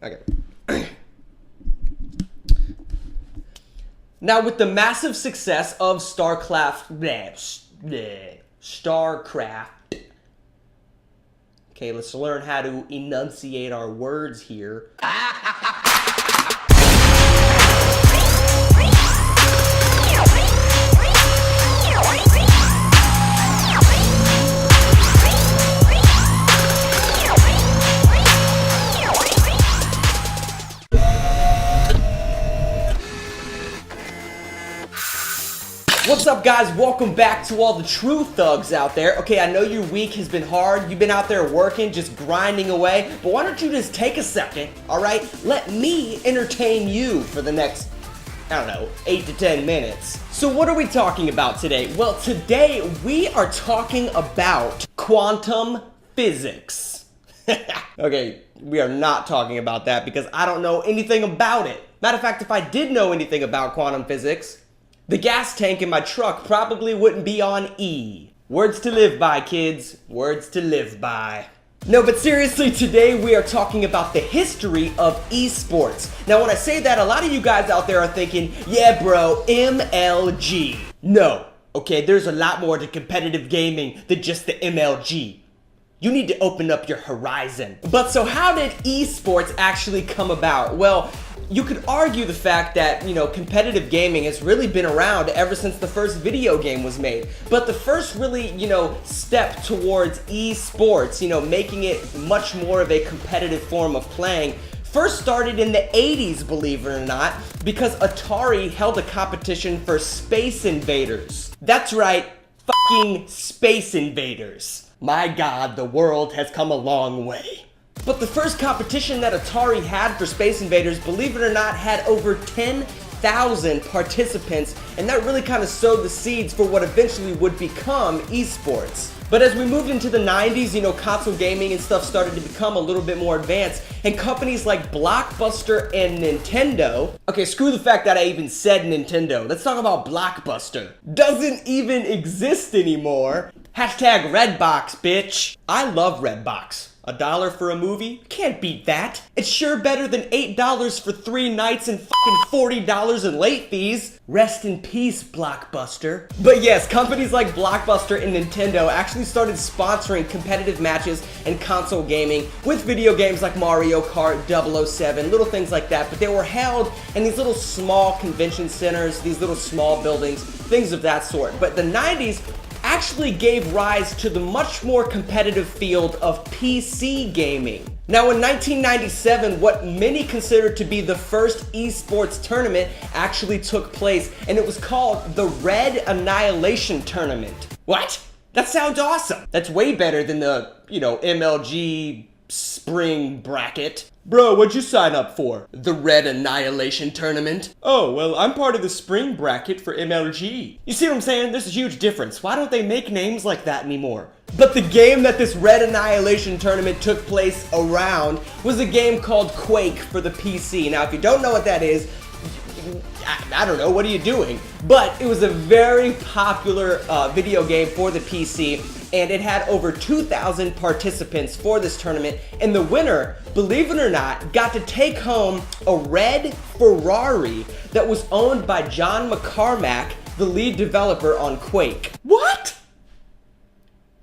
Okay. Now, with the massive success of Starcarft, okay, let's learn how to enunciate our words here. What's up, guys? Welcome back to all the true thugs out there. Okay, I know your week has been hard. You've been out there working, just grinding away. But why don't you just take a second, all right? Let me entertain you for the next, I don't know, 8 to 10 minutes. So what are we talking about today? Well, today we are talking about quantum physics. Okay, we are not talking about that because I don't know anything about it. Matter of fact, if I did know anything about quantum physics, the gas tank in my truck probably wouldn't be on E. Words to live by, kids. Words to live by. No, but seriously, today we are talking about the history of esports. Now, when I say that, a lot of you guys out there are thinking, yeah, bro, MLG. No, okay, there's a lot more to competitive gaming than just the MLG. You need to open up your horizon. But so how did esports actually come about? Well, you could argue the fact that, competitive gaming has really been around ever since the first video game was made. But the first really, step towards esports, making it much more of a competitive form of playing, first started in the 80s, believe it or not, because Atari held a competition for Space Invaders. That's right, fucking Space Invaders. My God, the world has come a long way. But the first competition that Atari had for Space Invaders, believe it or not, had over 10,000 participants, and that really kind of sowed the seeds for what eventually would become esports. But as we moved into the 90s, console gaming and stuff started to become a little bit more advanced, and companies like Blockbuster and Nintendo, okay, screw the fact that I even said Nintendo, let's talk about Blockbuster, doesn't even exist anymore. Hashtag Redbox, bitch. I love Redbox. $1 for a movie? Can't beat that. It's sure better than $8 for 3 nights and fucking $40 in late fees. Rest in peace, Blockbuster. But yes, companies like Blockbuster and Nintendo actually started sponsoring competitive matches and console gaming with video games like Mario Kart, 007, little things like that. But they were held in these little small convention centers, these little small buildings, things of that sort. But the 90s actually gave rise to the much more competitive field of PC gaming. Now, in 1997, what many consider to be the first esports tournament actually took place, and it was called the Red Annihilation Tournament. What? That sounds awesome. That's way better than the, MLG spring bracket. Bro, what'd you sign up for? The Red Annihilation Tournament? Oh, well, I'm part of the spring bracket for MLG. You see what I'm saying? There's a huge difference. Why don't they make names like that anymore? But the game that this Red Annihilation Tournament took place around was a game called Quake for the PC. Now, if you don't know what that is, I don't know, what are you doing? But it was a very popular video game for the PC, and it had over 2,000 participants for this tournament, and the winner, believe it or not, got to take home a red Ferrari that was owned by John Carmack, the lead developer on Quake. What?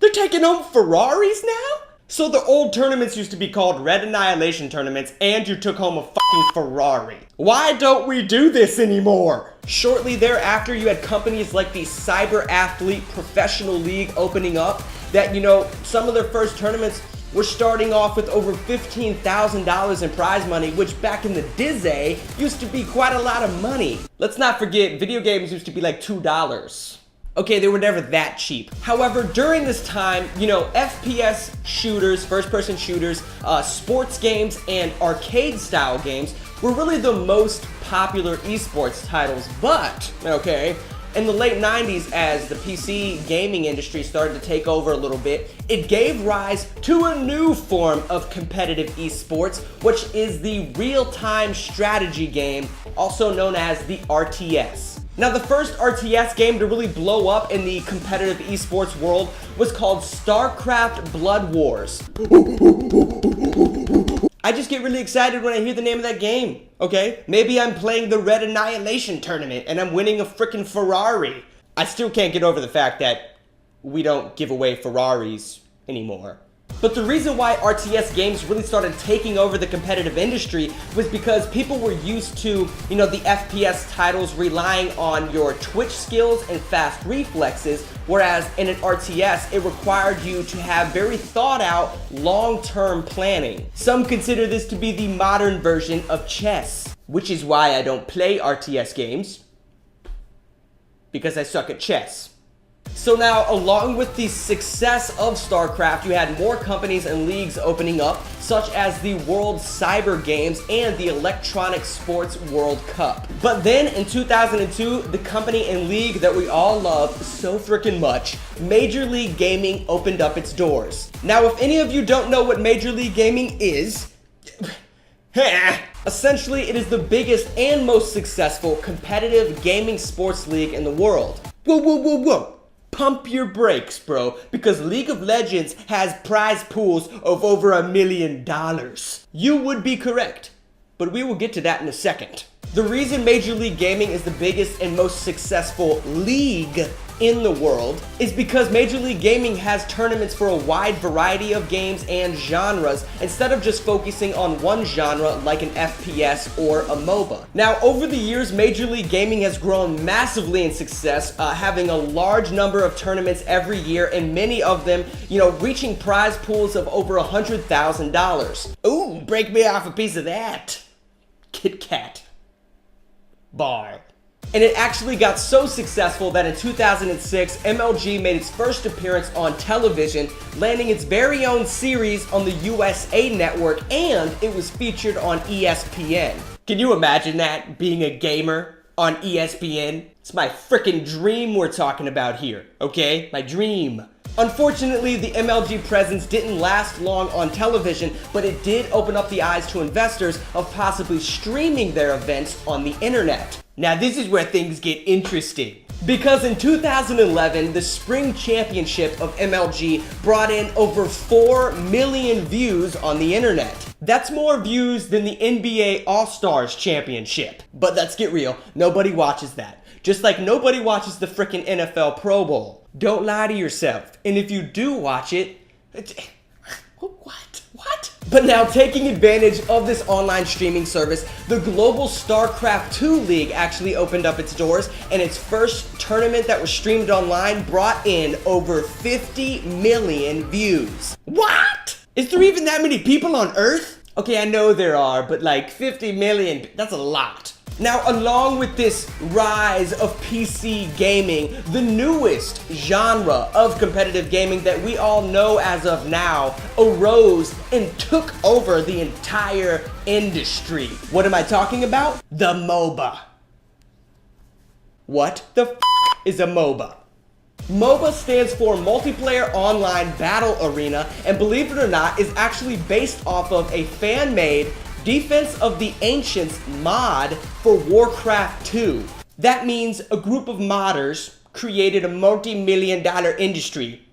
They're taking home Ferraris now? So the old tournaments used to be called Red Annihilation Tournaments, and you took home a fucking Ferrari. Why don't we do this anymore? Shortly thereafter, you had companies like the Cyberathlete Professional League opening up that, some of their first tournaments were starting off with over $15,000 in prize money, which back in the Dizzy used to be quite a lot of money. Let's not forget, video games used to be like $2. Okay, they were never that cheap. However, during this time, FPS shooters, first-person shooters, sports games, and arcade-style games were really the most popular esports titles. But, okay, in the late 90s, as the PC gaming industry started to take over a little bit, it gave rise to a new form of competitive esports, which is the real-time strategy game, also known as the RTS. Now, the first RTS game to really blow up in the competitive esports world was called Starcarft Blood Wars. I just get really excited when I hear the name of that game, okay? Maybe I'm playing the Red Annihilation Tournament and I'm winning a freaking Ferrari. I still can't get over the fact that we don't give away Ferraris anymore. But the reason why RTS games really started taking over the competitive industry was because people were used to, the FPS titles relying on your twitch skills and fast reflexes, whereas in an RTS, it required you to have very thought out, long-term planning. Some consider this to be the modern version of chess, which is why I don't play RTS games, because I suck at chess. So now, along with the success of Starcarft, you had more companies and leagues opening up, such as the World Cyber Games and the Electronic Sports World Cup. But then, in 2002, the company and league that we all love so freaking much, Major League Gaming, opened up its doors. Now, if any of you don't know what Major League Gaming is, essentially, it is the biggest and most successful competitive gaming sports league in the world. Whoa, whoa, whoa, whoa. Pump your brakes, bro, because League of Legends has prize pools of over $1 million. You would be correct, but we will get to that in a second. The reason Major League Gaming is the biggest and most successful league in the world is because Major League Gaming has tournaments for a wide variety of games and genres instead of just focusing on one genre like an FPS or a MOBA. Now, over the years, Major League Gaming has grown massively in success, having a large number of tournaments every year, and many of them, reaching prize pools of over $100,000. Ooh, break me off a piece of that. Kit Kat. Bar. And it actually got so successful that in 2006, MLG made its first appearance on television, landing its very own series on the USA Network, and it was featured on ESPN. Can you imagine that, being a gamer on ESPN? It's my freaking dream we're talking about here, okay? My dream. Unfortunately, the MLG presence didn't last long on television, but it did open up the eyes to investors of possibly streaming their events on the internet. Now, this is where things get interesting. Because in 2011, the Spring Championship of MLG brought in over 4 million views on the internet. That's more views than the NBA All-Stars Championship. But let's get real, nobody watches that. Just like nobody watches the frickin' NFL Pro Bowl. Don't lie to yourself. And if you do watch it, What? But now, taking advantage of this online streaming service, the global Starcarft 2 League actually opened up its doors, and its first tournament that was streamed online brought in over 50 million views. What? Is there even that many people on Earth? Okay, I know there are, but like 50 million, that's a lot. Now, along with this rise of PC gaming, the newest genre of competitive gaming that we all know as of now arose and took over the entire industry. What am I talking about? The MOBA. What the f is a MOBA? MOBA stands for Multiplayer Online Battle Arena, and believe it or not, is actually based off of a fan-made Defense of the Ancients mod for Warcraft 2. That means a group of modders created a multi-million-dollar industry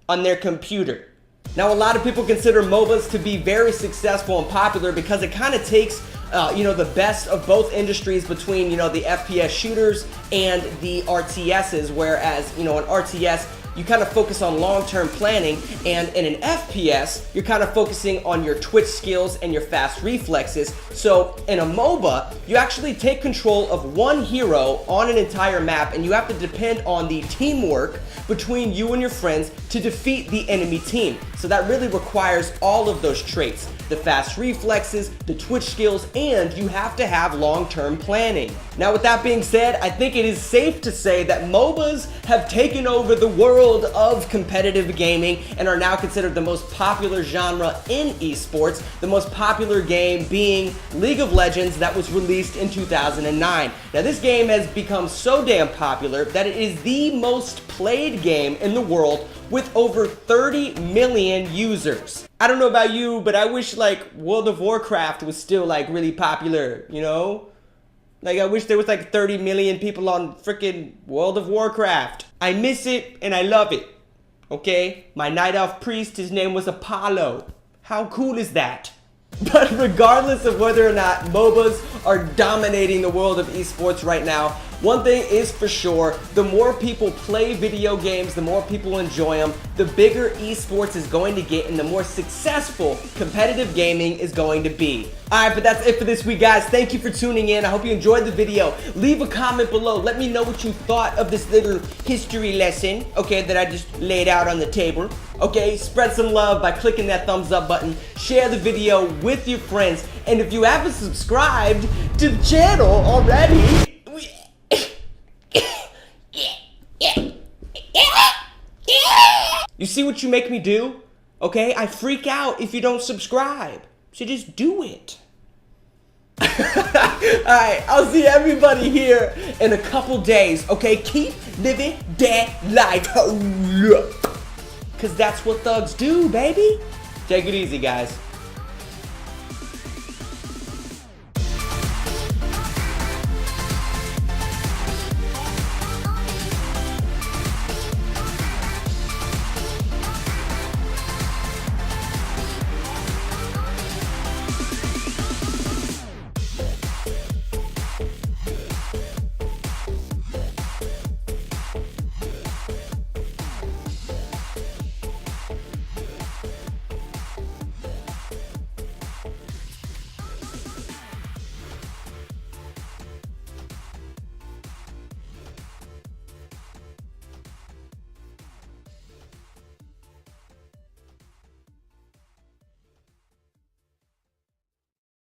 on their computer. Now, a lot of people consider MOBAs to be very successful and popular because it kind of takes the best of both industries between, the FPS shooters and the RTSs, whereas, an RTS, you kind of focus on long-term planning, and in an FPS, you're kind of focusing on your twitch skills and your fast reflexes. So in a MOBA, you actually take control of one hero on an entire map, and you have to depend on the teamwork between you and your friends to defeat the enemy team. So that really requires all of those traits: the fast reflexes, the twitch skills, and you have to have long-term planning. Now, with that being said, I think it is safe to say that MOBAs have taken over the world of competitive gaming and are now considered the most popular genre in esports, the most popular game being League of Legends, that was released in 2009. Now, this game has become so damn popular that it is the most played game in the world with over 30 million users. I don't know about you, but I wish World of Warcraft was still really popular, I wish there was 30 million people on frickin' World of Warcraft. I miss it and I love it, okay? My night elf priest, his name was Apollo. How cool is that? But regardless of whether or not MOBAs are dominating the world of esports right now, one thing is for sure, the more people play video games, the more people enjoy them, the bigger esports is going to get and the more successful competitive gaming is going to be. Alright, but that's it for this week, guys. Thank you for tuning in. I hope you enjoyed the video. Leave a comment below. Let me know what you thought of this little history lesson, okay, that I just laid out on the table. Okay, spread some love by clicking that thumbs up button. Share the video with your friends. And if you haven't subscribed to the channel already, you see what you make me do? Okay, I freak out if you don't subscribe. So just do it. Alright, I'll see everybody here in a couple days. Okay, keep living that life. Because that's what thugs do, baby. Take it easy, guys.